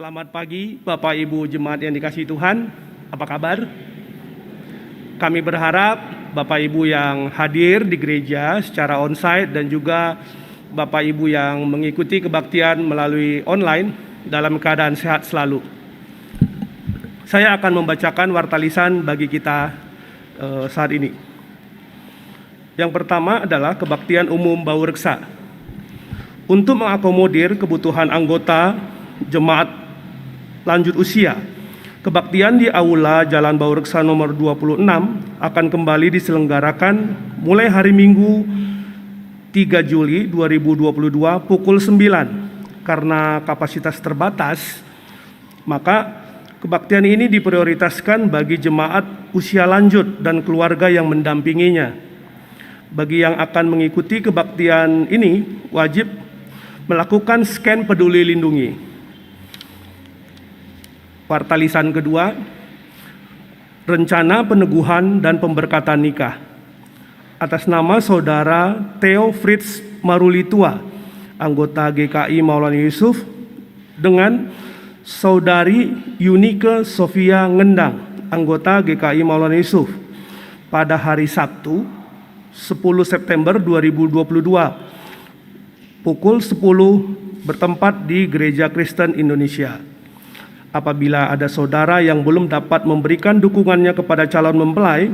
Selamat pagi Bapak Ibu Jemaat yang dikasihi Tuhan. Apa kabar? Kami berharap Bapak Ibu yang hadir di gereja secara onsite dan juga Bapak Ibu yang mengikuti kebaktian melalui online dalam keadaan sehat selalu. Saya akan membacakan warta lisan bagi kita saat ini. Yang pertama adalah kebaktian umum Bau Reksa. Untuk mengakomodir kebutuhan anggota jemaat lanjut usia, kebaktian di Aula Jalan Bau Reksa nomor 26 akan kembali diselenggarakan mulai hari Minggu 3 Juli 2022 pukul 9. Karena kapasitas terbatas, maka kebaktian ini diprioritaskan bagi jemaat usia lanjut dan keluarga yang mendampinginya. Bagi yang akan mengikuti kebaktian ini wajib melakukan scan Peduli Lindungi. Warta lisan kedua, rencana peneguhan dan pemberkatan nikah atas nama Saudara Theo Fritz Marulitua, anggota GKI Maulana Yusuf, dengan Saudari Yunike Sofia Ngendang, anggota GKI Maulana Yusuf, pada hari Sabtu 10 September 2022 pukul 10 bertempat di Gereja Kristen Indonesia. Apabila ada saudara yang belum dapat memberikan dukungannya kepada calon mempelai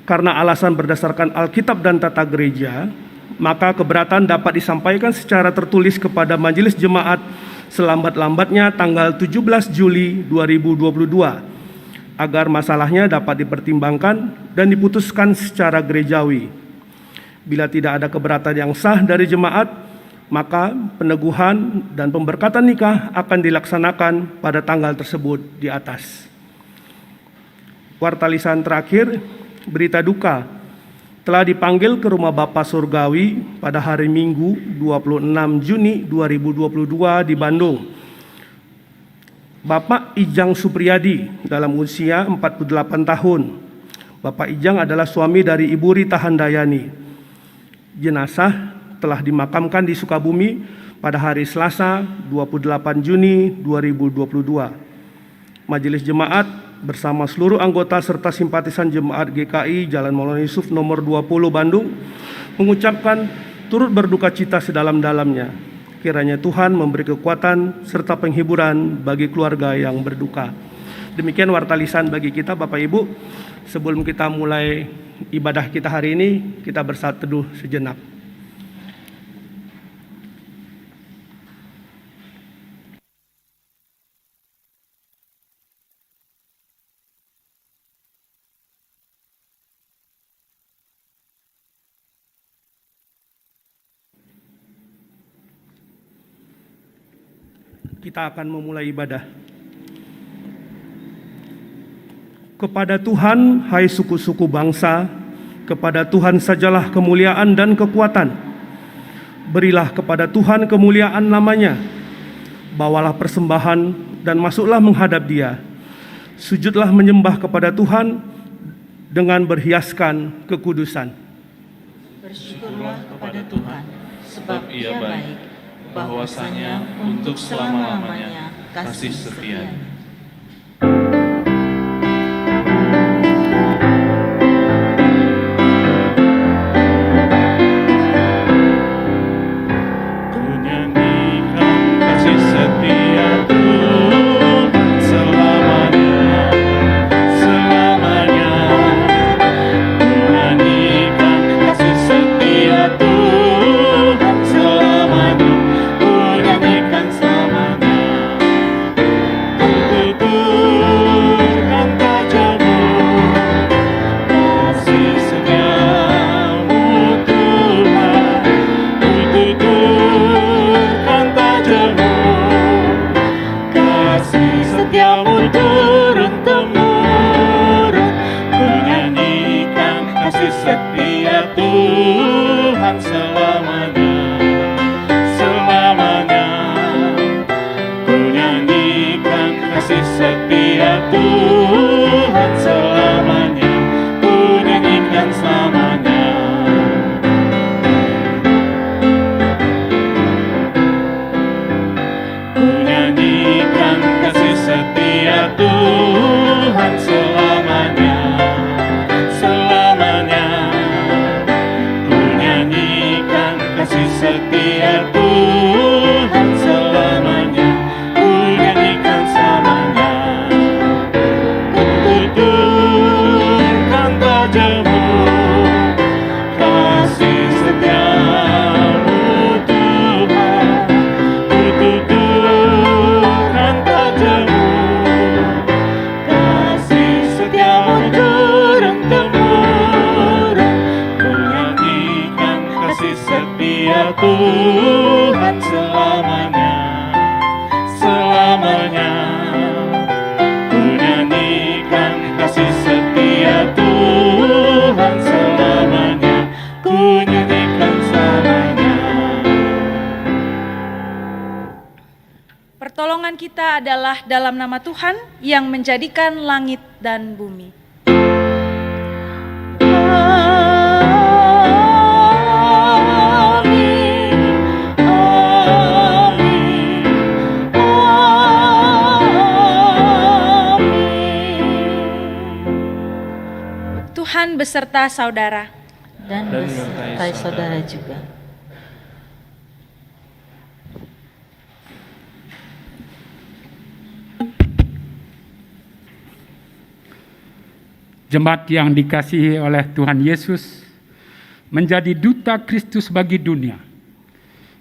karena alasan berdasarkan Alkitab dan tata gereja, maka keberatan dapat disampaikan secara tertulis kepada Majelis Jemaat selambat-lambatnya tanggal 17 Juli 2022 agar masalahnya dapat dipertimbangkan dan diputuskan secara gerejawi. Bila tidak ada keberatan yang sah dari jemaat, maka peneguhan dan pemberkatan nikah akan dilaksanakan pada tanggal tersebut di atas. Warta lisan terakhir, berita duka, telah dipanggil ke rumah Bapa Surgawi pada hari Minggu 26 Juni 2022 di Bandung. Bapak Ijang Supriyadi dalam usia 48 tahun. Bapak Ijang adalah suami dari Ibu Rita Handayani. Jenazah telah dimakamkan di Sukabumi pada hari Selasa 28 Juni 2022. Majelis Jemaat bersama seluruh anggota serta simpatisan Jemaat GKI Jalan Maulana Yusuf nomor 20 Bandung mengucapkan turut berduka cita sedalam-dalamnya. Kiranya Tuhan memberi kekuatan serta penghiburan bagi keluarga yang berduka. Demikian warta lisan bagi kita Bapak Ibu. Sebelum kita mulai ibadah kita hari ini, kita bersatu teduh sejenak. Kita akan memulai ibadah. Kepada Tuhan, hai suku-suku bangsa, kepada Tuhan sajalah kemuliaan dan kekuatan. Berilah kepada Tuhan kemuliaan namanya. Bawalah persembahan dan masuklah menghadap Dia. Sujudlah menyembah kepada Tuhan dengan berhiaskan kekudusan. Bersyukurlah kepada Tuhan, sebab Ia baik, bahwasanya untuk selama-lamanya kasih setia. Ku nyanyi setia Tuhan selamanya, selamanya. Ku nyanyikan kasih setia Tuhan selamanya, ku nyanyikan selamanya. Pertolongan kita adalah dalam nama Tuhan yang menjadikan langit dan bumi. Tuhan beserta saudara. Dan beserta saudara juga. Jemaat yang dikasihi oleh Tuhan Yesus, menjadi duta Kristus bagi dunia.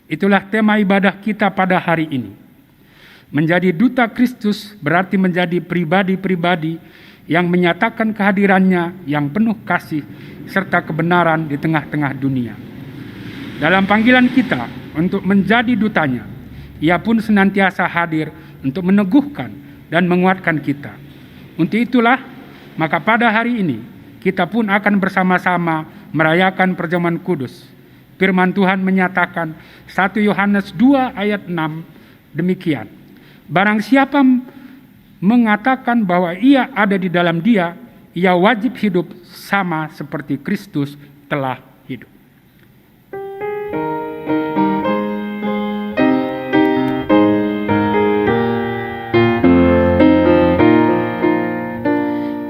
Itulah tema ibadah kita pada hari ini. Menjadi duta Kristus berarti menjadi pribadi-pribadi yang menyatakan kehadirannya yang penuh kasih serta kebenaran di tengah-tengah dunia. Dalam panggilan kita untuk menjadi dutanya, ia pun senantiasa hadir untuk meneguhkan dan menguatkan kita. Untuk itulah, maka pada hari ini kita pun akan bersama-sama merayakan perjamuan kudus. Firman Tuhan menyatakan 1 Yohanes 2 ayat 6 demikian. Barang siapa mengatakan bahwa ia ada di dalam Dia, ia wajib hidup sama seperti Kristus telah hidup.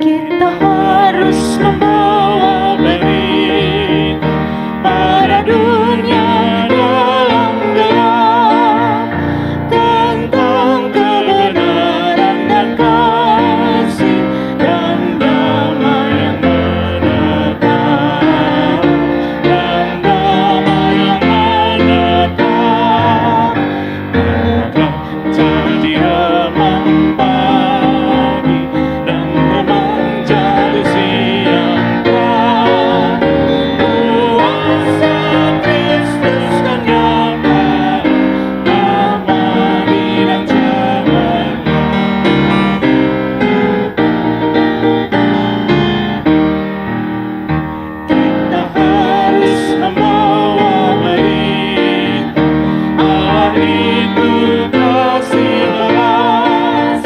Kita harus membawa berita pada dunia dalam gelap tentang kebenaran dan kasih dan damai yang menetap, dan damai yang menetap. Biarlah jadi remang pagi dan remang jadi siang terang. Kuasa Kristus kan nyata, damai dan cemerlang. Kita harus membawa berita, Allah itu kasih belas,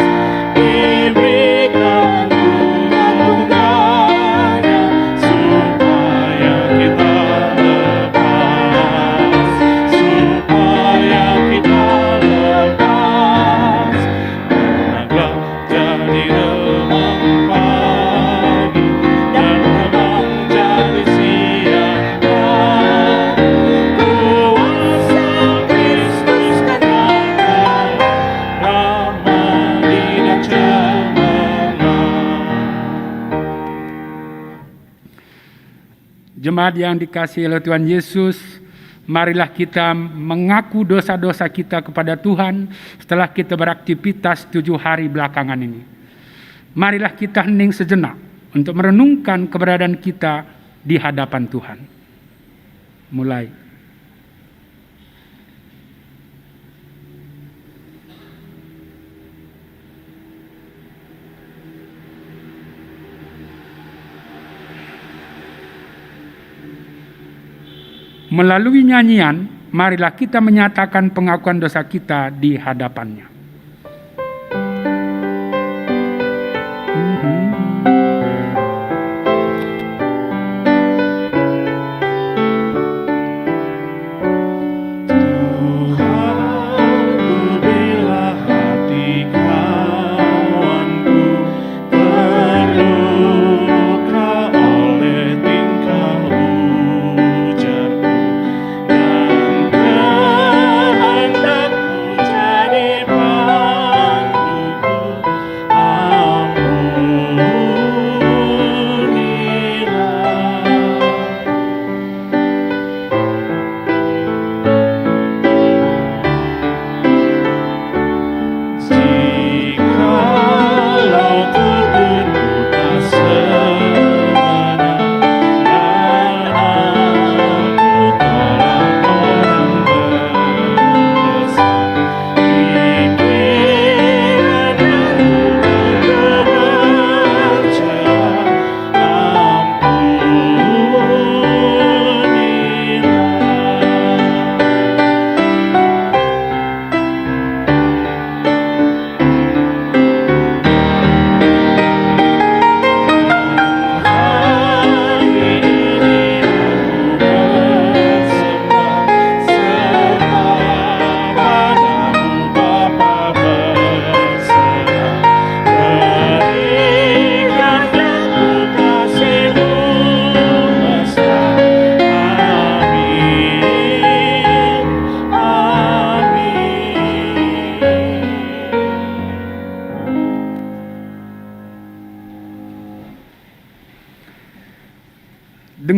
diberikan bunga-bunganya supaya kita lepas, supaya kita lepas. Benarlah jadi remang pagi dan remang jadi siang terang. Kuasa Kristus kan nyata, ramai dan cemerlang. Jemaat yang dikasihi oleh Tuhan Yesus, marilah kita mengaku dosa-dosa kita kepada Tuhan setelah kita beraktivitas 7 hari belakangan ini. Marilah kita hening sejenak untuk merenungkan keberadaan kita di hadapan Tuhan. Mulai. Melalui nyanyian, marilah kita menyatakan pengakuan dosa kita di hadapannya. Tuhan, ku bila hati kawanku terluka oleh tingkah ujarku, dan kehendakku jadi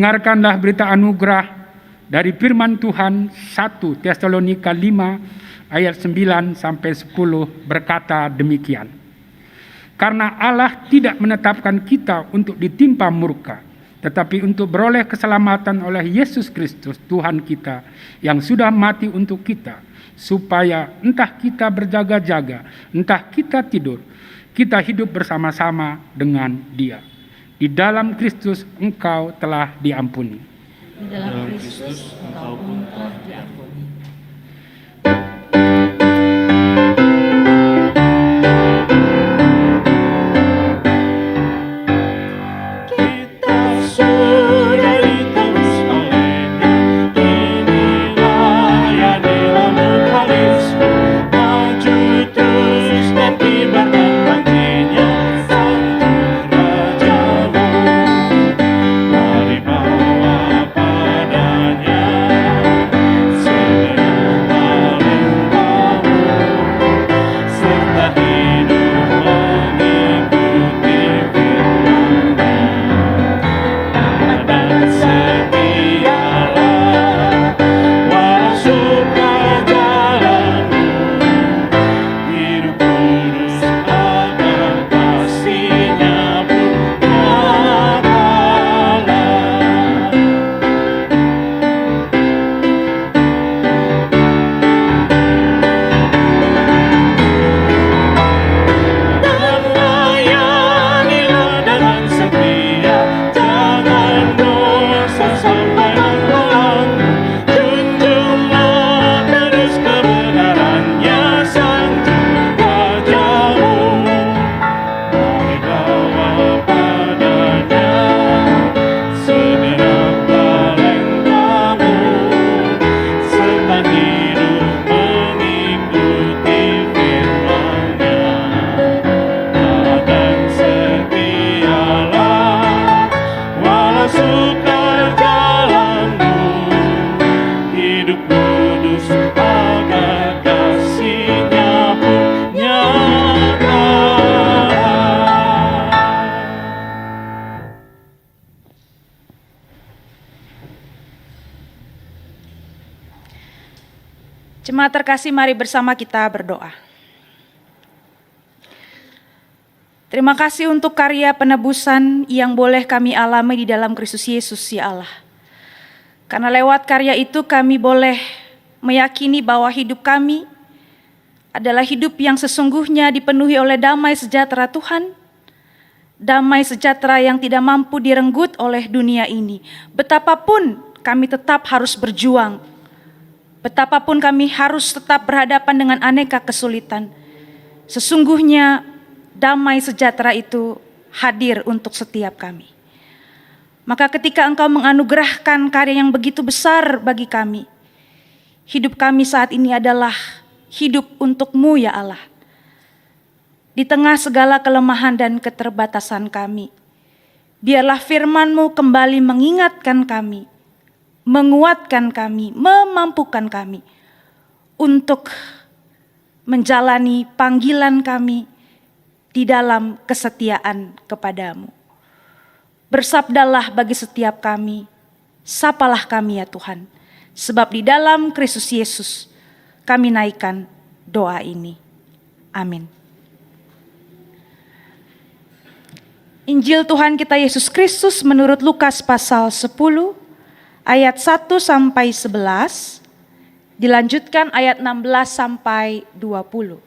Dengarkanlah berita anugerah dari firman Tuhan 1 Tesalonika 5 ayat 9 sampai 10 berkata demikian. Karena Allah tidak menetapkan kita untuk ditimpa murka, tetapi untuk beroleh keselamatan oleh Yesus Kristus Tuhan kita yang sudah mati untuk kita, supaya entah kita berjaga-jaga, entah kita tidur, kita hidup bersama-sama dengan Dia. Di dalam Kristus engkau telah diampuni. Di dalam Kristus engkau pun telah diampuni. Kita sudah ditebus oleh-Nya, inilah yang dilakukan Kristus. Maju terus dan kibarkan panjinya, sanjung rajamu. Mari bawa padanya segenap talentamu, serta hidup mengikuti firman-Nya. Dan setialah walau suka jalanmu, hidup kudus agar kasih-Nya pun nyatalah. Dan layanilah dengan setia, jangan bosan sampai mengulangmu. Junjunglah terus kebenarannya, sanjung rajamu. Mari bawa padanya segenap talentamu, serta hidup mengikuti firman-Nya. Dan setialah walau sukar jalanmu, hidup kudus agar kasih-Nya pun nyata. Jemaat terkasih, mari bersama kita berdoa. Terima kasih untuk karya penebusan yang boleh kami alami di dalam Kristus Yesus, ya Allah. Karena lewat karya itu kami boleh meyakini bahwa hidup kami adalah hidup yang sesungguhnya dipenuhi oleh damai sejahtera Tuhan. Damai sejahtera yang tidak mampu direnggut oleh dunia ini. Betapapun kami tetap harus berjuang. Betapapun kami harus tetap berhadapan dengan aneka kesulitan. Sesungguhnya damai sejahtera itu hadir untuk setiap kami. Maka ketika Engkau menganugerahkan karya yang begitu besar bagi kami, hidup kami saat ini adalah hidup untuk-Mu, ya Allah. Di tengah segala kelemahan dan keterbatasan kami, biarlah firman-Mu kembali mengingatkan kami, menguatkan kami, memampukan kami untuk menjalani panggilan kami di dalam kesetiaan kepada-Mu. Bersabdalah bagi setiap kami, sapalah kami ya Tuhan, sebab di dalam Kristus Yesus kami naikkan doa ini. Amin. Injil Tuhan kita Yesus Kristus menurut Lukas pasal 10 ayat 1 sampai 11, dilanjutkan ayat 16 sampai 20.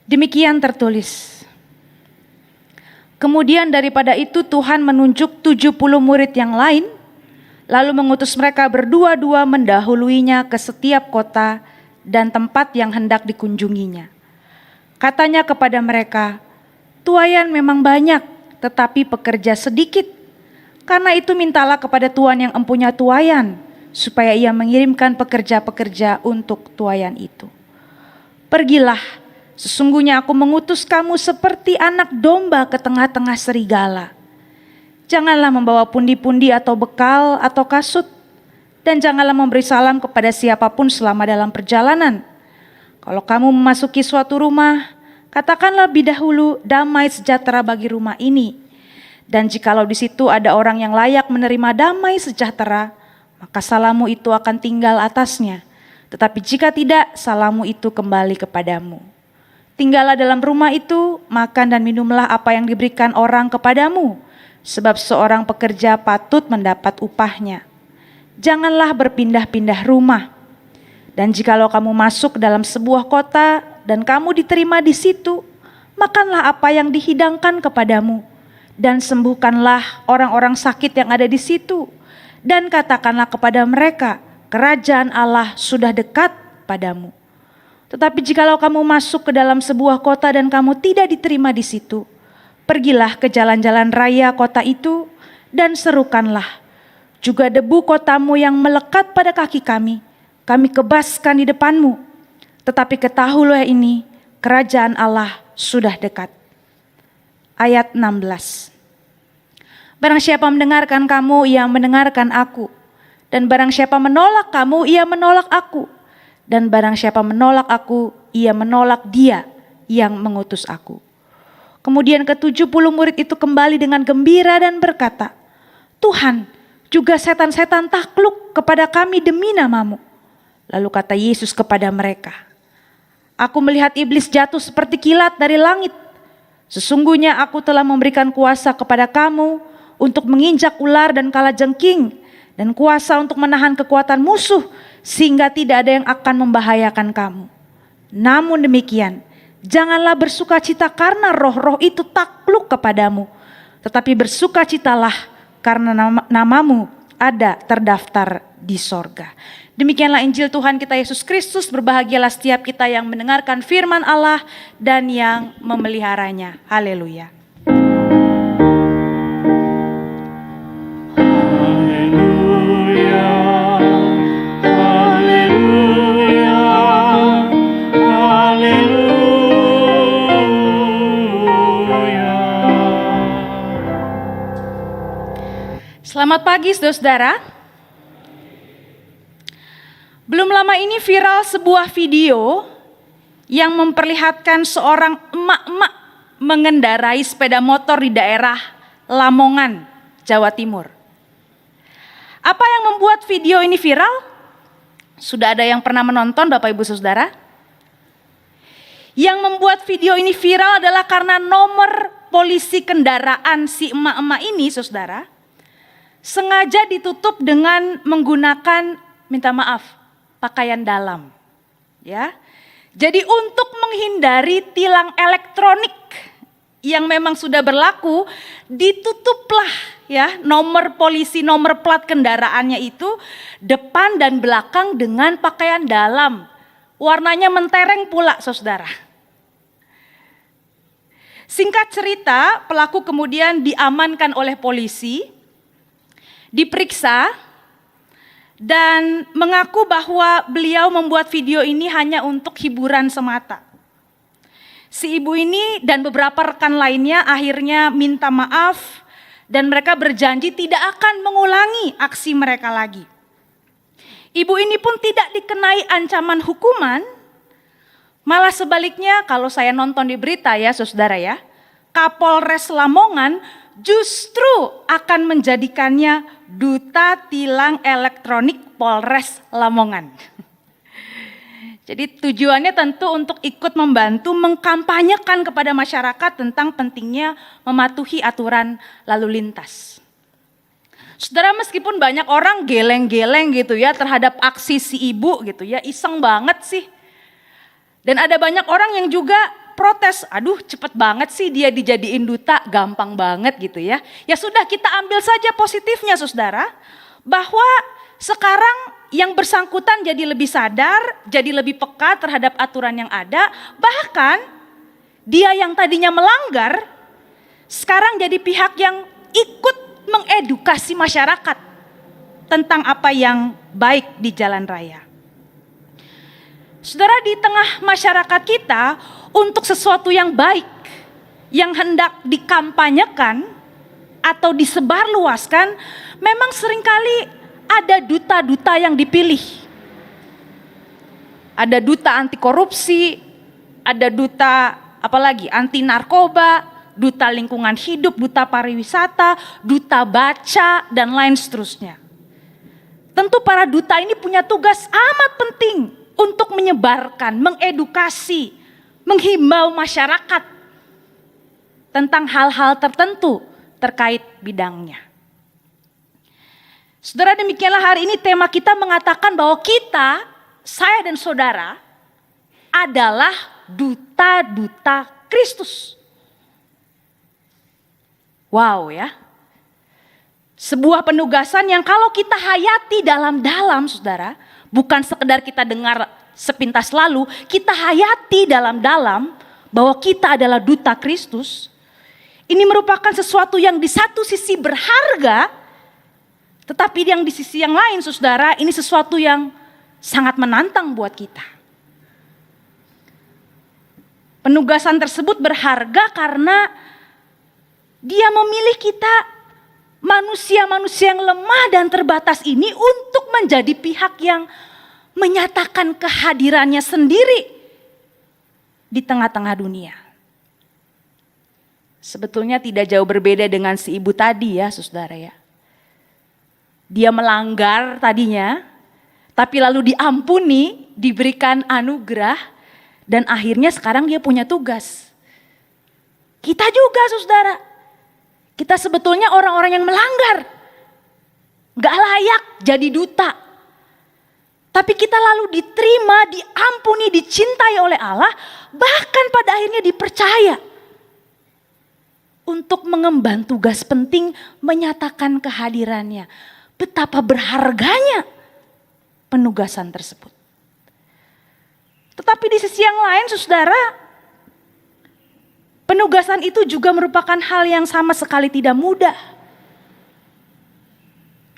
Demikian tertulis. Kemudian daripada itu Tuhan menunjuk 70 murid yang lain, lalu mengutus mereka berdua-dua mendahuluinya ke setiap kota dan tempat yang hendak dikunjunginya. Katanya kepada mereka, tuaian memang banyak, tetapi pekerja sedikit. Karena itu mintalah kepada Tuhan yang empunya tuaian, supaya ia mengirimkan pekerja-pekerja untuk tuaian itu. Pergilah, Sesungguhnya aku mengutus kamu seperti anak domba ke tengah-tengah serigala. Janganlah membawa pundi-pundi atau bekal atau kasut, dan janganlah memberi salam kepada siapapun selama dalam perjalanan. Kalau kamu memasuki suatu rumah, katakanlah lebih dahulu, damai sejahtera bagi rumah ini. Dan jikalau di situ ada orang yang layak menerima damai sejahtera, maka salammu itu akan tinggal atasnya. Tetapi jika tidak, salammu itu kembali kepadamu. Tinggallah dalam rumah itu, makan dan minumlah apa yang diberikan orang kepadamu, sebab seorang pekerja patut mendapat upahnya. Janganlah berpindah-pindah rumah. Dan jikalau kamu masuk ke dalam sebuah kota dan kamu diterima di situ, makanlah apa yang dihidangkan kepadamu, dan sembuhkanlah orang-orang sakit yang ada di situ, dan katakanlah kepada mereka, kerajaan Allah sudah dekat padamu. Tetapi jikalau kamu masuk ke dalam sebuah kota dan kamu tidak diterima di situ, pergilah ke jalan-jalan raya kota itu dan serukanlah, juga debu kotamu yang melekat pada kaki kami kebaskan di depanmu. Tetapi ketahuilah ini, kerajaan Allah sudah dekat. Ayat 16. Barang siapa mendengarkan kamu, ia mendengarkan aku. Dan barang siapa menolak kamu, ia menolak aku. Dan barang siapa menolak aku, ia menolak dia yang mengutus aku. Kemudian ke-70 murid itu kembali dengan gembira dan berkata, Tuhan, juga setan-setan takluk kepada kami demi namamu. Lalu kata Yesus kepada mereka, Aku melihat iblis jatuh seperti kilat dari langit. Sesungguhnya aku telah memberikan kuasa kepada kamu untuk menginjak ular dan kalajengking, dan kuasa untuk menahan kekuatan musuh, sehingga tidak ada yang akan membahayakan kamu. Namun demikian, janganlah bersukacita karena roh-roh itu takluk kepadamu, tetapi bersukacitalah karena namamu ada terdaftar di sorga. Demikianlah Injil Tuhan kita Yesus Kristus. Berbahagialah setiap kita yang mendengarkan firman Allah dan yang memeliharanya. Haleluya. Selamat pagi saudara-saudara. Belum lama ini viral sebuah video yang memperlihatkan seorang emak-emak mengendarai sepeda motor di daerah Lamongan, Jawa Timur. Apa yang membuat video ini viral? Sudah ada yang pernah menonton Bapak Ibu Saudara? Yang membuat video ini viral adalah karena nomor polisi kendaraan si emak-emak ini, Saudara, sengaja ditutup dengan menggunakan, minta maaf, pakaian dalam. Ya. Jadi untuk menghindari tilang elektronik yang memang sudah berlaku, ditutuplah ya nomor polisi, nomor plat kendaraannya itu depan dan belakang dengan pakaian dalam. Warnanya mentereng pula, Saudara. Singkat cerita, pelaku kemudian diamankan oleh polisi, diperiksa, dan mengaku bahwa beliau membuat video ini hanya untuk hiburan semata. Si ibu ini dan beberapa rekan lainnya akhirnya minta maaf dan mereka berjanji tidak akan mengulangi aksi mereka lagi. Ibu ini pun tidak dikenai ancaman hukuman, malah sebaliknya kalau saya nonton di berita ya saudara ya, Kapolres Lamongan justru akan menjadikannya duta tilang elektronik Polres Lamongan. Jadi tujuannya tentu untuk ikut membantu mengkampanyekan kepada masyarakat tentang pentingnya mematuhi aturan lalu lintas. Saudara, meskipun banyak orang geleng-geleng gitu ya terhadap aksi si ibu gitu ya, iseng banget sih. Dan ada banyak orang yang juga protes, aduh cepet banget sih dia dijadiin duta, gampang banget gitu ya. Ya sudah, kita ambil saja positifnya saudara, bahwa sekarang yang bersangkutan jadi lebih sadar, jadi lebih peka terhadap aturan yang ada, bahkan dia yang tadinya melanggar, sekarang jadi pihak yang ikut mengedukasi masyarakat tentang apa yang baik di jalan raya. Saudara, di tengah masyarakat kita, untuk sesuatu yang baik yang hendak dikampanyekan atau disebarluaskan, memang seringkali ada duta-duta yang dipilih. Ada duta anti korupsi, ada duta apalagi anti narkoba, duta lingkungan hidup, duta pariwisata, duta baca, dan lain seterusnya. Tentu para duta ini punya tugas amat penting untuk menyebarkan, mengedukasi, menghimbau masyarakat tentang hal-hal tertentu terkait bidangnya. Saudara, demikianlah hari ini tema kita mengatakan bahwa kita, saya dan saudara, adalah duta-duta Kristus. Wow ya. Sebuah penugasan yang kalau kita hayati dalam-dalam, saudara, bukan sekedar kita dengar sepintas lalu, kita hayati dalam-dalam bahwa kita adalah duta Kristus. Ini merupakan sesuatu yang di satu sisi berharga, tetapi yang di sisi yang lain, saudara, ini sesuatu yang sangat menantang buat kita. Penugasan tersebut berharga karena dia memilih kita, manusia-manusia yang lemah dan terbatas ini, untuk menjadi pihak yang menyatakan kehadirannya sendiri di tengah-tengah dunia. Sebetulnya tidak jauh berbeda dengan si ibu tadi ya, saudara ya. Dia melanggar tadinya, tapi lalu diampuni, diberikan anugerah, dan akhirnya sekarang dia punya tugas. Kita juga, saudara. Kita sebetulnya orang-orang yang melanggar, gak layak jadi duta. Tapi kita lalu diterima, diampuni, dicintai oleh Allah, bahkan pada akhirnya dipercaya untuk mengemban tugas penting menyatakan kehadirannya. Betapa berharganya penugasan tersebut. Tetapi di sisi yang lain, saudara, penugasan itu juga merupakan hal yang sama sekali tidak mudah.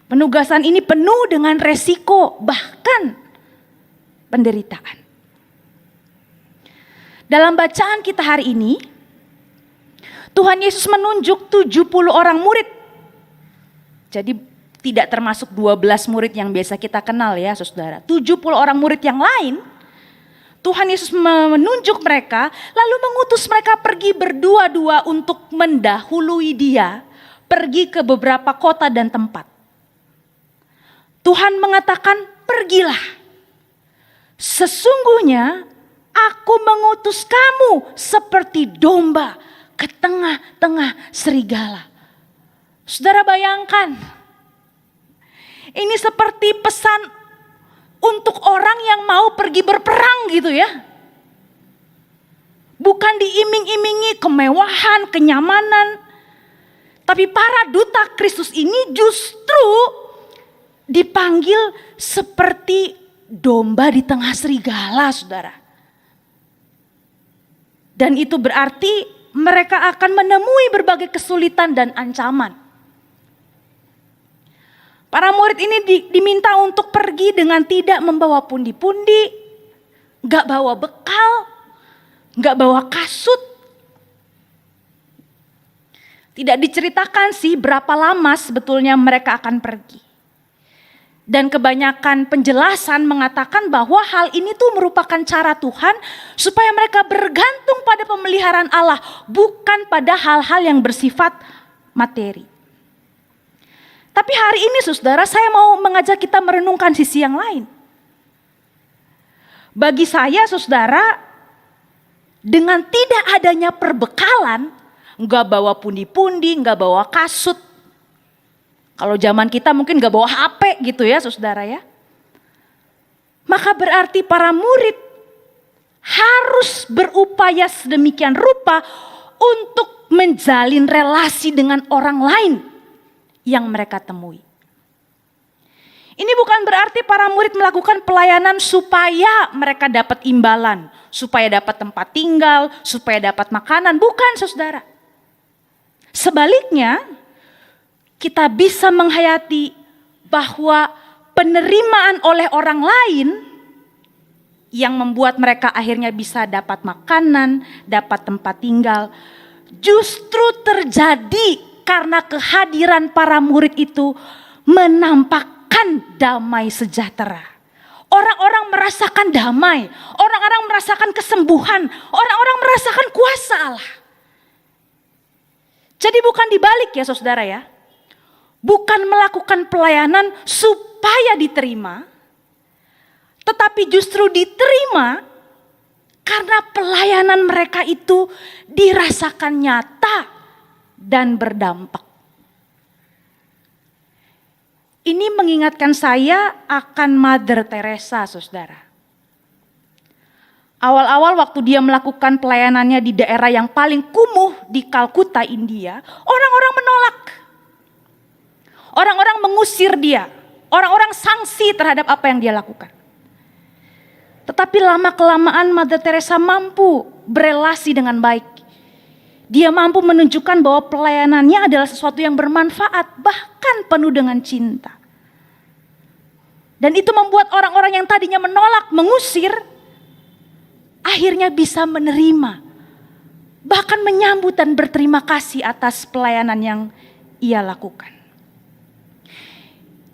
Penugasan ini penuh dengan resiko, bahkan penderitaan. Dalam bacaan kita hari ini, Tuhan Yesus menunjuk 70 orang murid. Jadi tidak termasuk 12 murid yang biasa kita kenal ya, saudara. 70 orang murid yang lain, Tuhan Yesus menunjuk mereka, lalu mengutus mereka pergi berdua-dua untuk mendahului Dia, pergi ke beberapa kota dan tempat. Tuhan mengatakan, pergilah. Sesungguhnya aku mengutus kamu seperti domba ke tengah-tengah serigala. Saudara bayangkan, ini seperti pesan untuk orang yang mau pergi berperang gitu ya. Bukan diiming-imingi kemewahan, kenyamanan. Tapi para duta Kristus ini justru dipanggil seperti domba di tengah serigala, saudara. Dan itu berarti mereka akan menemui berbagai kesulitan dan ancaman. Para murid ini diminta untuk pergi dengan tidak membawa pundi-pundi, gak bawa bekal, gak bawa kasut. Tidak diceritakan sih berapa lama sebetulnya mereka akan pergi. Dan kebanyakan penjelasan mengatakan bahwa hal ini tuh merupakan cara Tuhan supaya mereka bergantung pada pemeliharaan Allah, bukan pada hal-hal yang bersifat materi. Tapi hari ini saudara, saya mau mengajak kita merenungkan sisi yang lain. Bagi saya saudara, dengan tidak adanya perbekalan, gak bawa pundi-pundi, gak bawa kasut. Kalau zaman kita mungkin gak bawa HP gitu ya saudara ya. Maka berarti para murid harus berupaya sedemikian rupa untuk menjalin relasi dengan orang lain yang mereka temui. Ini bukan berarti para murid melakukan pelayanan supaya mereka dapat imbalan, supaya dapat tempat tinggal, supaya dapat makanan. Bukan saudara. Sebaliknya, kita bisa menghayati bahwa penerimaan oleh orang lain yang membuat mereka akhirnya bisa dapat makanan, dapat tempat tinggal, justru terjadi karena kehadiran para murid itu menampakkan damai sejahtera. Orang-orang merasakan damai, orang-orang merasakan kesembuhan, orang-orang merasakan kuasa Allah. Jadi bukan dibalik ya saudara ya. Bukan melakukan pelayanan supaya diterima, tetapi justru diterima karena pelayanan mereka itu dirasakan nyata dan berdampak. Ini mengingatkan saya akan Mother Teresa, saudara. Awal-awal waktu dia melakukan pelayanannya di daerah yang paling kumuh di Kalkuta, India, orang-orang menolak. Orang-orang mengusir dia. Orang-orang sanksi terhadap apa yang dia lakukan. Tetapi lama-kelamaan Mother Teresa mampu berelasi dengan baik. Dia mampu menunjukkan bahwa pelayanannya adalah sesuatu yang bermanfaat, bahkan penuh dengan cinta. Dan itu membuat orang-orang yang tadinya menolak, mengusir, akhirnya bisa menerima. Bahkan menyambut dan berterima kasih atas pelayanan yang ia lakukan.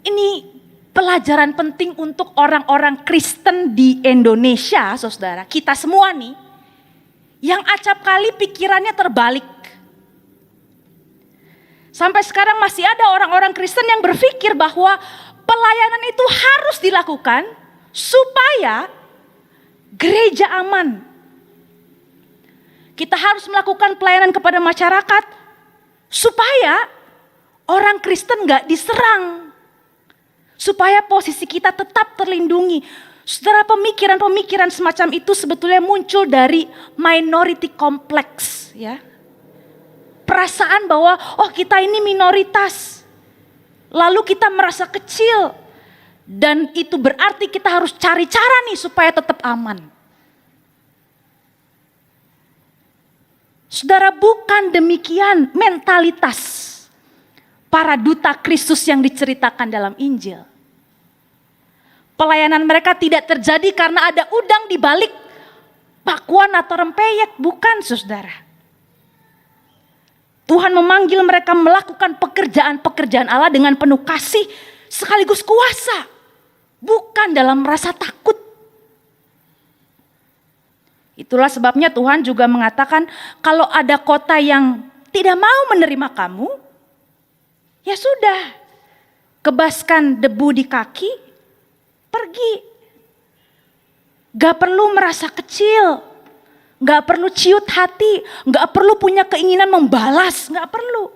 Ini pelajaran penting untuk orang-orang Kristen di Indonesia, saudara. Kita semua nih, yang acap kali pikirannya terbalik. Sampai sekarang masih ada orang-orang Kristen yang berpikir bahwa pelayanan itu harus dilakukan supaya gereja aman. Kita harus melakukan pelayanan kepada masyarakat supaya orang Kristen gak diserang. Supaya posisi kita tetap terlindungi. Saudara, pemikiran-pemikiran semacam itu sebetulnya muncul dari minority complex, ya. Perasaan bahwa kita ini minoritas. Lalu kita merasa kecil. Dan itu berarti kita harus cari cara nih supaya tetap aman. Saudara, bukan demikian mentalitas para duta Kristus yang diceritakan dalam Injil. Pelayanan mereka tidak terjadi karena ada udang di balik pakuan atau rempeyek, bukan saudara. Tuhan memanggil mereka melakukan pekerjaan-pekerjaan Allah dengan penuh kasih sekaligus kuasa, bukan dalam rasa takut. Itulah sebabnya Tuhan juga mengatakan kalau ada kota yang tidak mau menerima kamu, ya sudah, kebaskan debu di kaki, pergi. Gak perlu merasa kecil, gak perlu ciut hati, gak perlu punya keinginan membalas, gak perlu.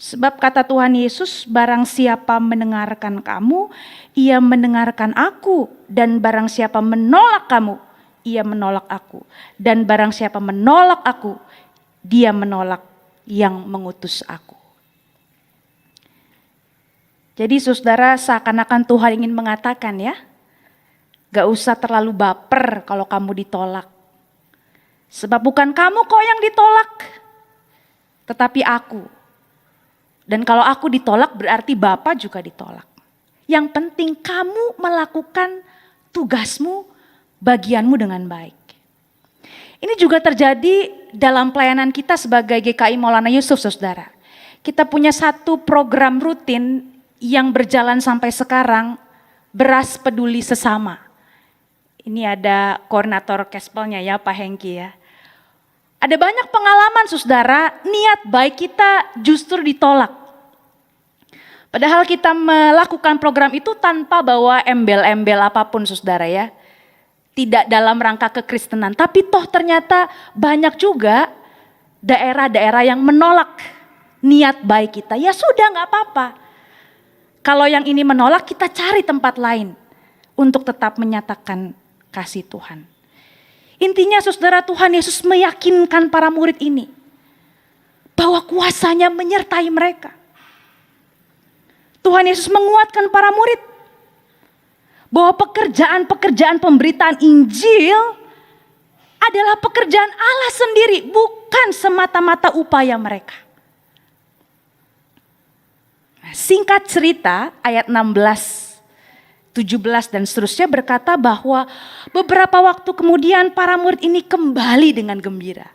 Sebab kata Tuhan Yesus, barang siapa mendengarkan kamu, ia mendengarkan aku. Dan barang siapa menolak kamu, ia menolak aku. Dan barang siapa menolak aku, dia menolak yang mengutus aku. Jadi saudara, seakan-akan Tuhan ingin mengatakan ya, gak usah terlalu baper kalau kamu ditolak. Sebab bukan kamu kok yang ditolak, tetapi aku. Dan kalau aku ditolak berarti Bapa juga ditolak. Yang penting kamu melakukan tugasmu, bagianmu dengan baik. Ini juga terjadi dalam pelayanan kita sebagai GKI Maulana Yusuf, saudara. Kita punya satu program rutin yang berjalan sampai sekarang, Beras Peduli Sesama. Ini ada koordinator Kespelnya ya, Pak Hengki ya. Ada banyak pengalaman saudara, niat baik kita justru ditolak. Padahal kita melakukan program itu tanpa bawa embel-embel apapun saudara ya. Tidak dalam rangka kekristenan, tapi toh ternyata banyak juga daerah-daerah yang menolak niat baik kita. Ya sudah, gak apa-apa. Kalau yang ini menolak, kita cari tempat lain untuk tetap menyatakan kasih Tuhan. Intinya saudara, Tuhan Yesus meyakinkan para murid ini bahwa kuasanya menyertai mereka. Tuhan Yesus menguatkan para murid bahwa pekerjaan-pekerjaan pemberitaan Injil adalah pekerjaan Allah sendiri, bukan semata-mata upaya mereka. Singkat cerita, ayat 16 17 dan seterusnya berkata bahwa beberapa waktu kemudian para murid ini kembali dengan gembira.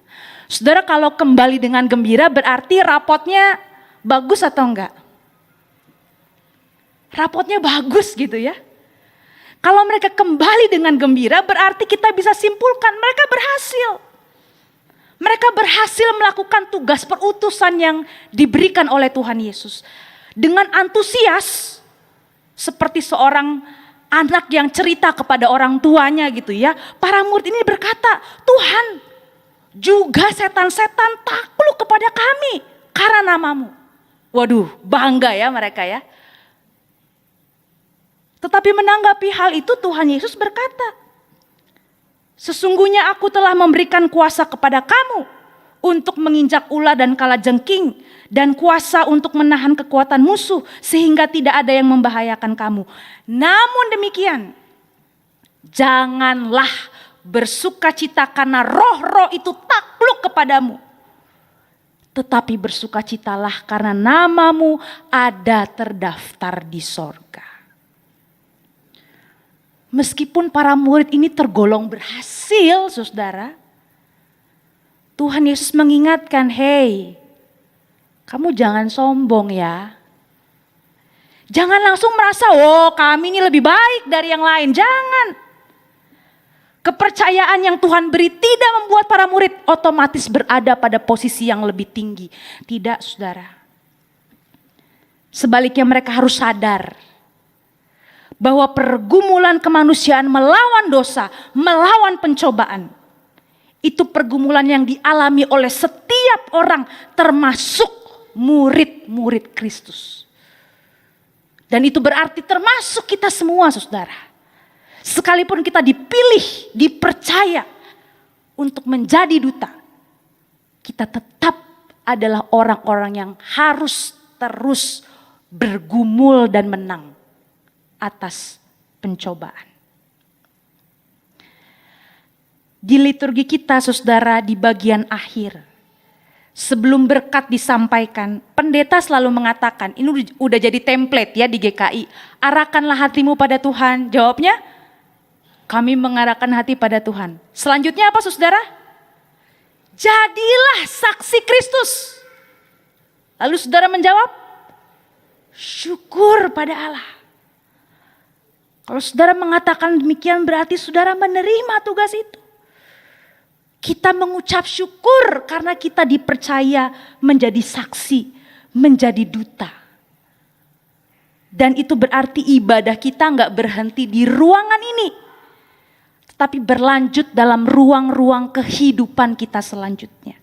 Saudara, kalau kembali dengan gembira berarti rapotnya bagus atau enggak? Rapotnya bagus gitu ya. Kalau mereka kembali dengan gembira berarti kita bisa simpulkan mereka berhasil. Mereka berhasil melakukan tugas perutusan yang diberikan oleh Tuhan Yesus. Dengan antusias seperti seorang anak yang cerita kepada orang tuanya gitu ya. Para murid ini berkata, Tuhan, juga setan-setan takluk kepada kami karena namamu. Waduh, bangga ya mereka ya. Tetapi menanggapi hal itu Tuhan Yesus berkata, sesungguhnya aku telah memberikan kuasa kepada kamu untuk menginjak ular dan kalajengking dan kuasa untuk menahan kekuatan musuh sehingga tidak ada yang membahayakan kamu. Namun demikian, janganlah bersukacita karena roh-roh itu takluk kepadamu. Tetapi bersukacitalah karena namamu ada terdaftar di sorga. Meskipun para murid ini tergolong berhasil, saudara, Tuhan Yesus mengingatkan, hei, kamu jangan sombong ya. Jangan langsung merasa, oh kami ini lebih baik dari yang lain. Jangan. Kepercayaan yang Tuhan beri tidak membuat para murid otomatis berada pada posisi yang lebih tinggi. Tidak, saudara. Sebaliknya mereka harus sadar bahwa pergumulan kemanusiaan melawan dosa, melawan pencobaan, itu pergumulan yang dialami oleh setiap orang termasuk murid-murid Kristus. Dan itu berarti termasuk kita semua, saudara. Sekalipun kita dipilih, dipercaya untuk menjadi duta, kita tetap adalah orang-orang yang harus terus bergumul dan menang atas pencobaan. Di liturgi kita, saudara, di bagian akhir, sebelum berkat disampaikan, pendeta selalu mengatakan, ini udah jadi template ya di GKI, arahkanlah hatimu pada Tuhan. Jawabnya, kami mengarahkan hati pada Tuhan. Selanjutnya apa, saudara? Jadilah saksi Kristus. Lalu saudara menjawab, syukur pada Allah. Kalau saudara mengatakan demikian berarti saudara menerima tugas itu. Kita mengucap syukur karena kita dipercaya menjadi saksi, menjadi duta. Dan itu berarti ibadah kita nggak berhenti di ruangan ini, tapi berlanjut dalam ruang-ruang kehidupan kita selanjutnya.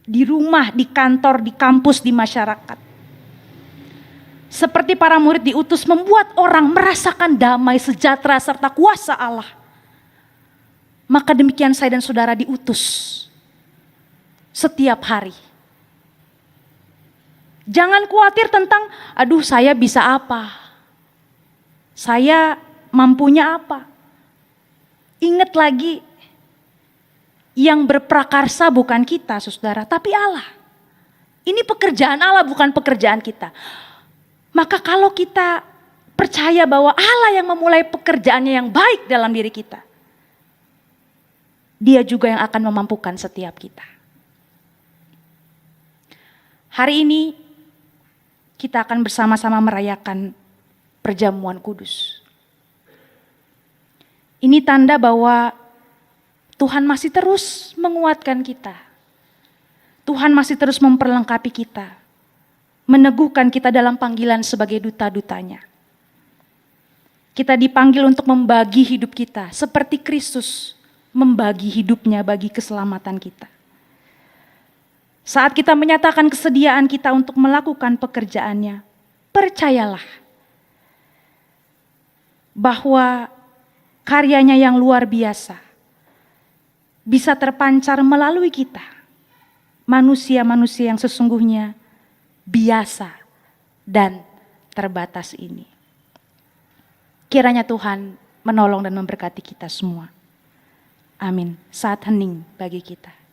Di rumah, di kantor, di kampus, di masyarakat. Seperti para murid diutus membuat orang merasakan damai, sejahtera, serta kuasa Allah. Maka demikian saya dan saudara diutus setiap hari. Jangan khawatir tentang, aduh saya bisa apa? Saya mampunya apa? Ingat lagi, yang berprakarsa bukan kita, saudara, tapi Allah. Ini pekerjaan Allah, bukan pekerjaan kita. Maka kalau kita percaya bahwa Allah yang memulai pekerjaannya yang baik dalam diri kita, Dia juga yang akan memampukan setiap kita. Hari ini kita akan bersama-sama merayakan perjamuan kudus. Ini tanda bahwa Tuhan masih terus menguatkan kita. Tuhan masih terus memperlengkapi kita. Meneguhkan kita dalam panggilan sebagai duta-dutanya. Kita dipanggil untuk membagi hidup kita seperti Kristus membagi hidupnya bagi keselamatan kita. Saat kita menyatakan kesediaan kita untuk melakukan pekerjaannya, percayalah bahwa karyanya yang luar biasa bisa terpancar melalui kita, manusia-manusia yang sesungguhnya biasa dan terbatas ini. Kiranya Tuhan menolong dan memberkati kita semua. Amin. Saat hening bagi kita.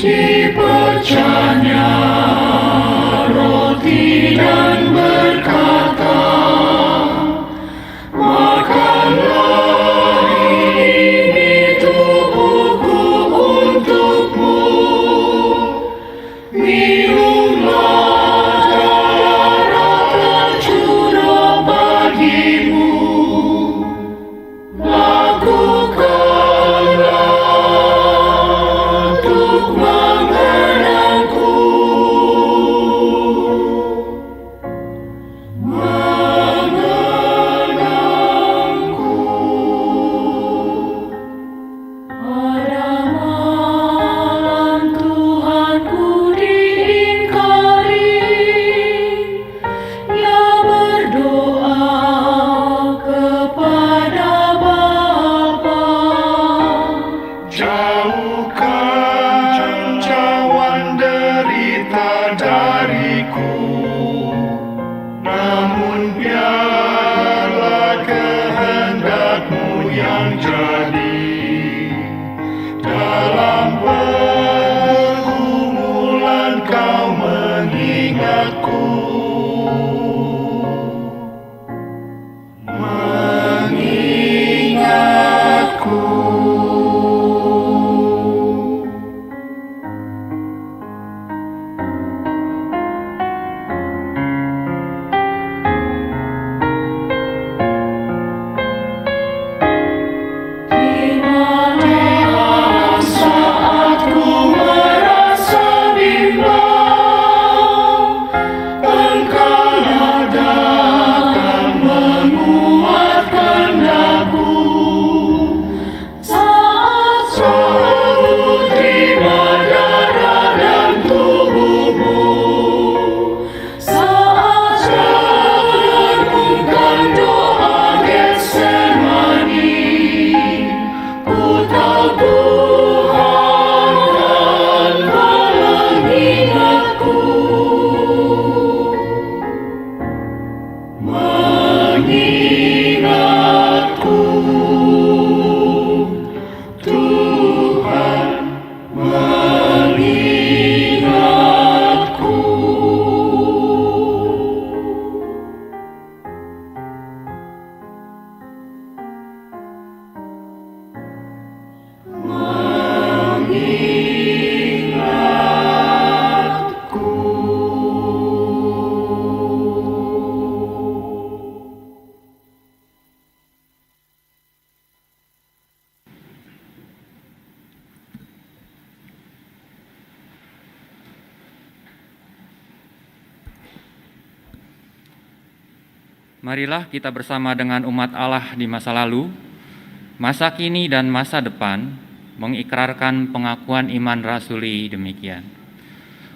Dipecahnya roti dan berkata, makanlah, ini tubuhku untukmu, minumlah darah tercurah bagimu, lakukanlah untuk mengenangku. Pada malam Tuhanku diingkari, ia berdoa kepada Bapa. Jauhkan cawan derita dariku, namun biarlah kehendakmu yang jadi. Dalam pergumulan kau mengingatku, Di mana saat ku merasa bimbang, Engkaulah datang menguatkan daku. Saat terima darah dan tubuhmu, saat merenungkan doa Getsemani, ku tahu Tuhan akan mengingatku, Tuhan mengingatku. Marilah kita bersama dengan umat Allah di masa lalu, masa kini dan masa depan mengikrarkan pengakuan iman rasuli demikian.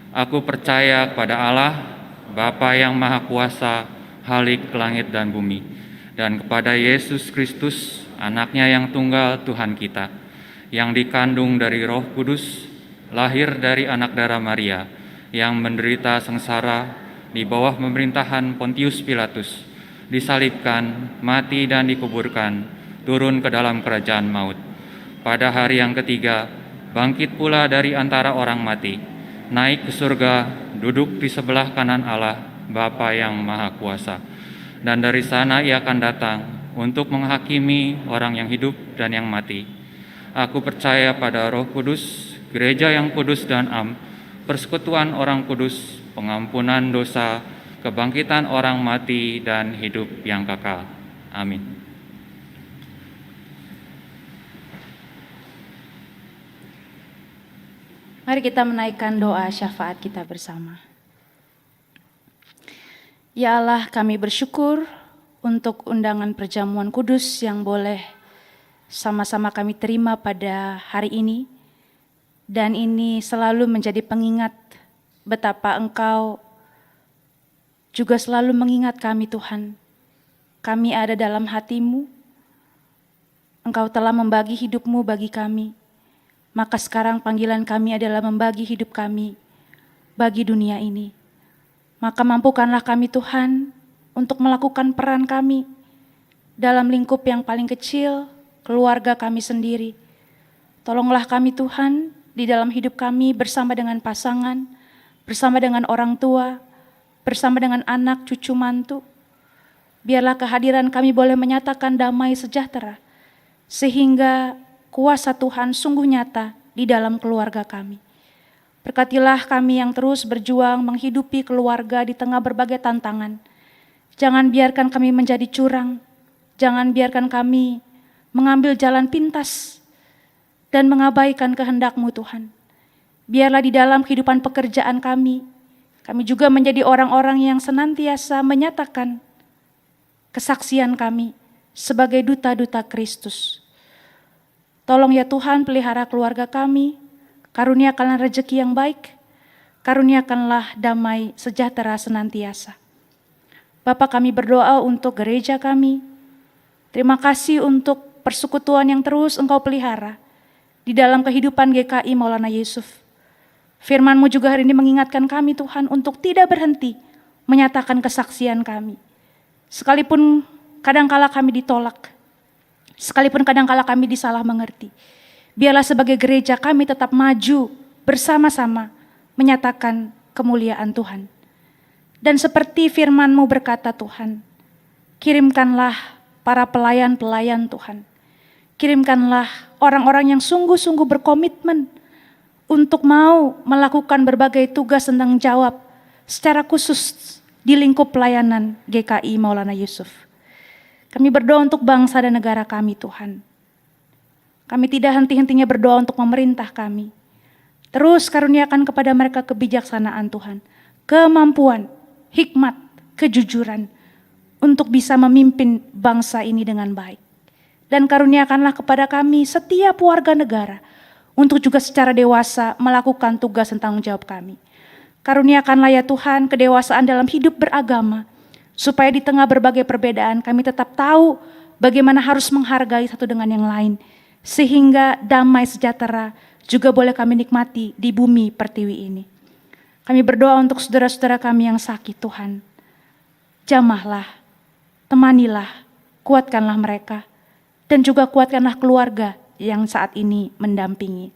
Aku percaya kepada Allah, Bapa yang Maha Kuasa, Halik langit dan bumi, dan kepada Yesus Kristus, Anaknya yang tunggal Tuhan kita, yang dikandung dari Roh Kudus, lahir dari anak darah Maria, yang menderita sengsara di bawah pemerintahan Pontius Pilatus, disalibkan, mati dan dikuburkan, turun ke dalam kerajaan maut. Pada hari yang ketiga, bangkit pula dari antara orang mati, naik ke surga, duduk di sebelah kanan Allah, Bapa yang Maha Kuasa. Dan dari sana ia akan datang untuk menghakimi orang yang hidup dan yang mati. Aku percaya pada Roh Kudus, gereja yang kudus dan am, persekutuan orang kudus, pengampunan dosa, kebangkitan orang mati, dan hidup yang kekal. Amin. Mari kita menaikkan doa syafaat kita bersama. Ya Allah, kami bersyukur untuk undangan perjamuan kudus yang boleh sama-sama kami terima pada hari ini. Dan ini selalu menjadi pengingat betapa Engkau juga selalu mengingat kami, Tuhan. Kami ada dalam hati-Mu. Engkau telah membagi hidup-Mu bagi kami. Maka sekarang panggilan kami adalah membagi hidup kami bagi dunia ini. Maka mampukanlah kami, Tuhan, untuk melakukan peran kami dalam lingkup yang paling kecil, keluarga kami sendiri. Tolonglah kami, Tuhan, di dalam hidup kami bersama dengan pasangan, bersama dengan orang tua, bersama dengan anak, cucu, mantu. Biarlah kehadiran kami boleh menyatakan damai sejahtera, sehingga kuasa Tuhan sungguh nyata di dalam keluarga kami. Berkatilah kami yang terus berjuang menghidupi keluarga di tengah berbagai tantangan. Jangan biarkan kami menjadi curang, jangan biarkan kami mengambil jalan pintas dan mengabaikan kehendak-Mu Tuhan. Biarlah di dalam kehidupan pekerjaan kami juga menjadi orang-orang yang senantiasa menyatakan kesaksian kami sebagai duta-duta Kristus. Tolong ya Tuhan, pelihara keluarga kami, karuniakanlah rezeki yang baik, karuniakanlah damai sejahtera senantiasa. Bapa, kami berdoa untuk gereja kami. Terima kasih untuk persekutuan yang terus Engkau pelihara di dalam kehidupan GKI Maulana Yusuf. Firman-Mu juga hari ini mengingatkan kami Tuhan untuk tidak berhenti menyatakan kesaksian kami. Sekalipun kadangkala kami ditolak, sekalipun kadangkala kami disalah mengerti, biarlah sebagai gereja kami tetap maju bersama-sama menyatakan kemuliaan Tuhan. Dan seperti firman-Mu berkata Tuhan, kirimkanlah para pelayan-pelayan Tuhan. Kirimkanlah orang-orang yang sungguh-sungguh berkomitmen untuk mau melakukan berbagai tugas tanggung jawab secara khusus di lingkup pelayanan GKI Maulana Yusuf. Kami berdoa untuk bangsa dan negara kami Tuhan. Kami tidak henti-hentinya berdoa untuk pemerintah kami. Terus karuniakan kepada mereka kebijaksanaan Tuhan, kemampuan, hikmat, kejujuran untuk bisa memimpin bangsa ini dengan baik. Dan karuniakanlah kepada kami setiap warga negara untuk juga secara dewasa melakukan tugas dan tanggung jawab kami. Karuniakanlah ya Tuhan kedewasaan dalam hidup beragama, supaya di tengah berbagai perbedaan kami tetap tahu bagaimana harus menghargai satu dengan yang lain, sehingga damai sejahtera juga boleh kami nikmati di bumi pertiwi ini. Kami berdoa untuk saudara-saudara kami yang sakit Tuhan. Jamahlah, temanilah, kuatkanlah mereka, dan juga kuatkanlah keluarga yang saat ini mendampingi.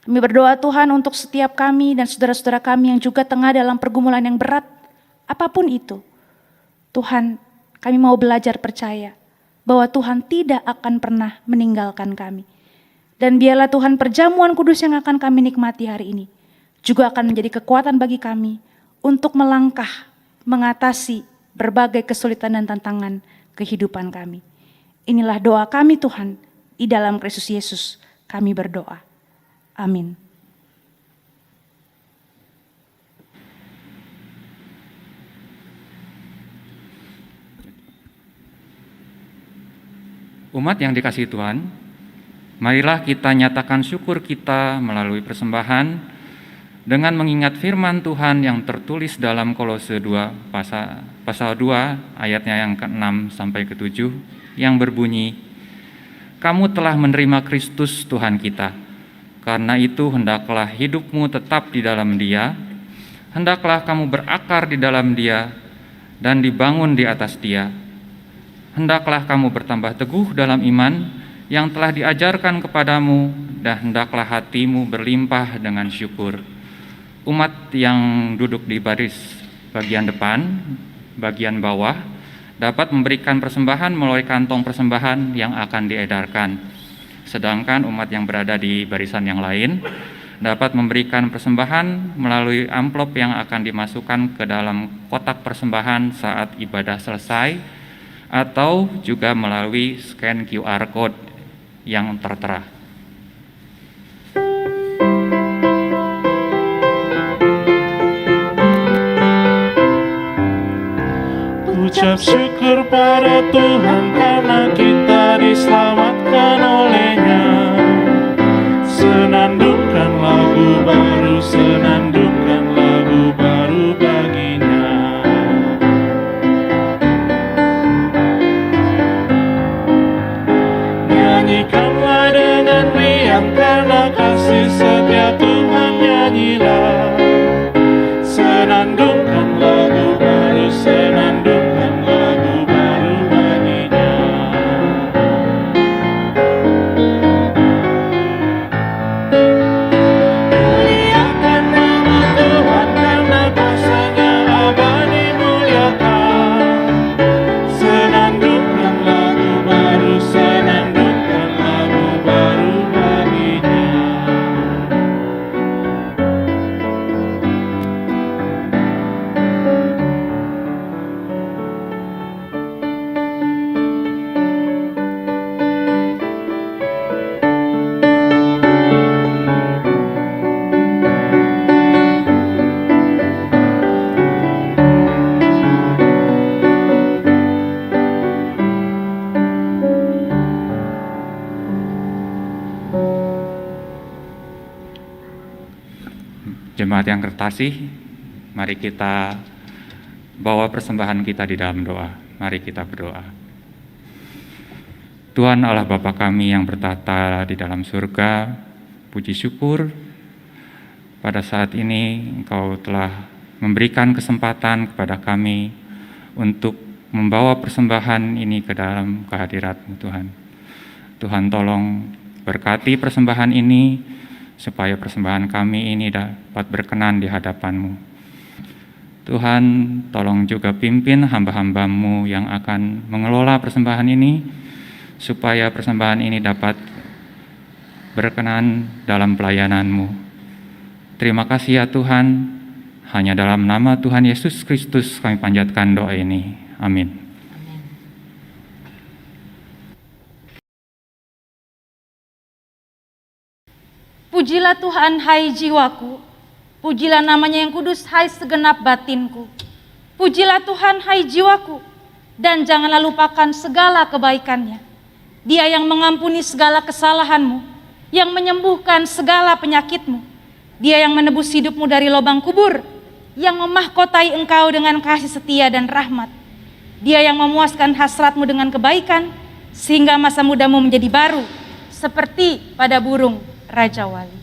Kami berdoa Tuhan untuk setiap kami dan saudara-saudara kami yang juga tengah dalam pergumulan yang berat, apapun itu. Tuhan, kami mau belajar percaya bahwa Tuhan tidak akan pernah meninggalkan kami. Dan biarlah Tuhan perjamuan kudus yang akan kami nikmati hari ini juga akan menjadi kekuatan bagi kami untuk melangkah mengatasi berbagai kesulitan dan tantangan kehidupan kami. Inilah doa kami Tuhan, di dalam Kristus Yesus kami berdoa. Amin. Umat yang dikasihi Tuhan, marilah kita nyatakan syukur kita melalui persembahan dengan mengingat firman Tuhan yang tertulis dalam Kolose 2 pasal 2 ayatnya yang ke-6 sampai ke-7 yang berbunyi, "Kamu telah menerima Kristus Tuhan kita. Karena itu hendaklah hidupmu tetap di dalam Dia, hendaklah kamu berakar di dalam Dia dan dibangun di atas Dia. Hendaklah kamu bertambah teguh dalam iman yang telah diajarkan kepadamu, dan hendaklah hatimu berlimpah dengan syukur." Umat yang duduk di baris bagian depan, bagian bawah, dapat memberikan persembahan melalui kantong persembahan yang akan diedarkan. Sedangkan umat yang berada di barisan yang lain dapat memberikan persembahan melalui amplop yang akan dimasukkan ke dalam kotak persembahan saat ibadah selesai, atau juga melalui scan QR Code yang tertera. Ucap syukur pada Tuhan karena kita diselamatkan oleh-Nya. Senandungkan lagu baru, senandungkan lagu baru bagi-Nya. Nyanyikanlah dengan riang karena kasih setia Tuhan, nyanyilah. Senandungkan lagu baru, senandungkan lagu baru bagi-Nya. Jemaat yang terkasih, mari kita bawa persembahan kita di dalam doa. Mari kita berdoa. Tuhan Allah Bapa kami yang bertata di dalam surga, puji syukur pada saat ini Engkau telah memberikan kesempatan kepada kami untuk membawa persembahan ini ke dalam kehadirat-Mu Tuhan. Tuhan tolong berkati persembahan ini supaya persembahan kami ini dapat berkenan di hadapan-Mu. Tuhan tolong juga pimpin hamba-hamba-Mu yang akan mengelola persembahan ini supaya persembahan ini dapat berkenan dalam pelayanan-Mu. Terima kasih ya Tuhan, hanya dalam nama Tuhan Yesus Kristus kami panjatkan doa ini. Amin. Pujilah Tuhan, hai jiwaku. Pujilah namanya yang kudus, hai segenap batinku. Pujilah Tuhan, hai jiwaku. Dan janganlah lupakan segala kebaikannya. Dia yang mengampuni segala kesalahanmu, yang menyembuhkan segala penyakitmu. Dia yang menebus hidupmu dari lubang kubur, yang memahkotai engkau dengan kasih setia dan rahmat. Dia yang memuaskan hasratmu dengan kebaikan, sehingga masa mudamu menjadi baru, seperti pada burung Raja Wali.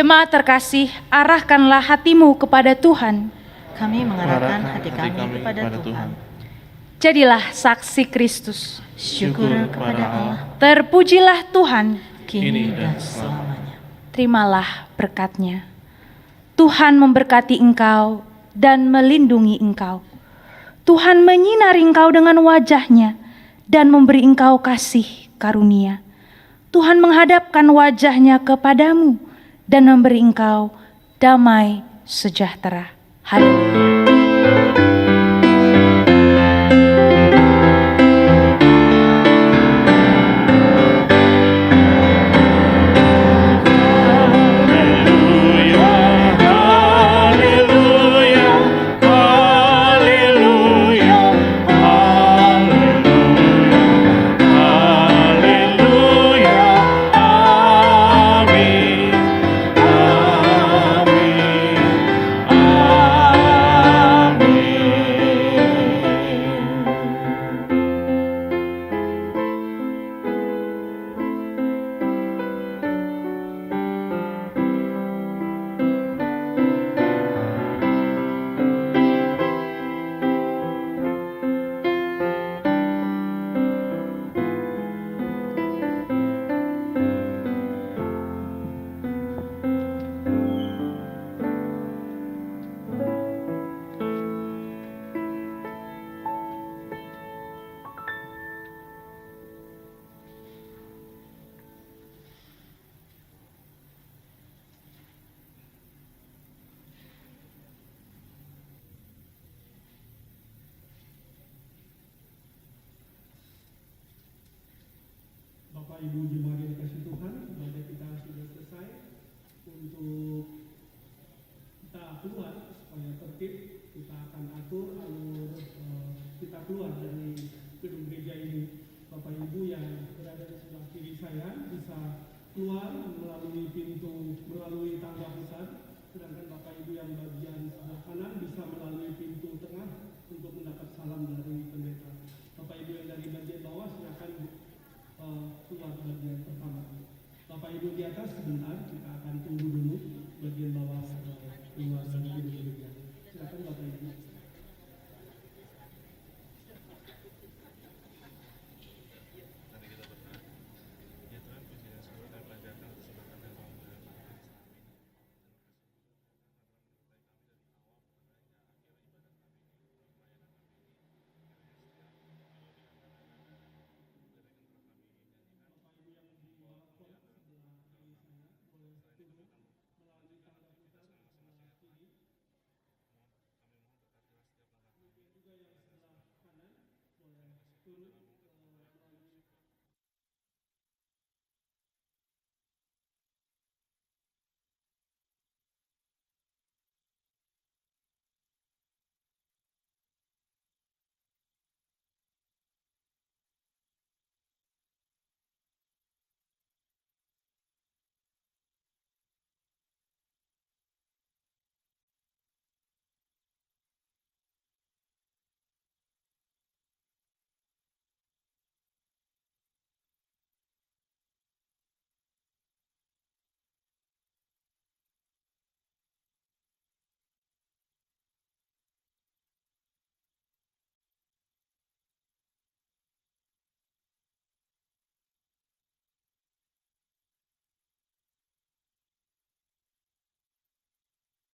Jemaat terkasih, arahkanlah hatimu kepada Tuhan. Kami mengarahkan hati kami kepada Tuhan. Jadilah saksi Kristus. Syukur kepada Allah, Terpujilah Tuhan. kini dan selamanya. Terimalah berkat-Nya. Tuhan memberkati engkau dan melindungi engkau. Tuhan menyinari engkau dengan wajah-Nya dan memberi engkau kasih karunia. Tuhan menghadapkan wajah-Nya kepadamu dan memberi engkau damai sejahtera. Haleluya. Bapak Ibu jemaat yang dikasih Tuhan, ibadah kita sudah selesai. Untuk kita keluar supaya tertib, kita akan atur alur kita keluar dari gedung gereja ini. Bapak Ibu yang berada di sebelah kiri saya bisa keluar melalui tangga pusat, sedangkan Bapak Ibu yang bagian sebelah kanan bisa melalui pintu tengah untuk mendapat salam dari pendeta. Bapak Ibu yang dari bagian bawah silakan keluar bagian pertama. Bapak Ibu di atas sebentar.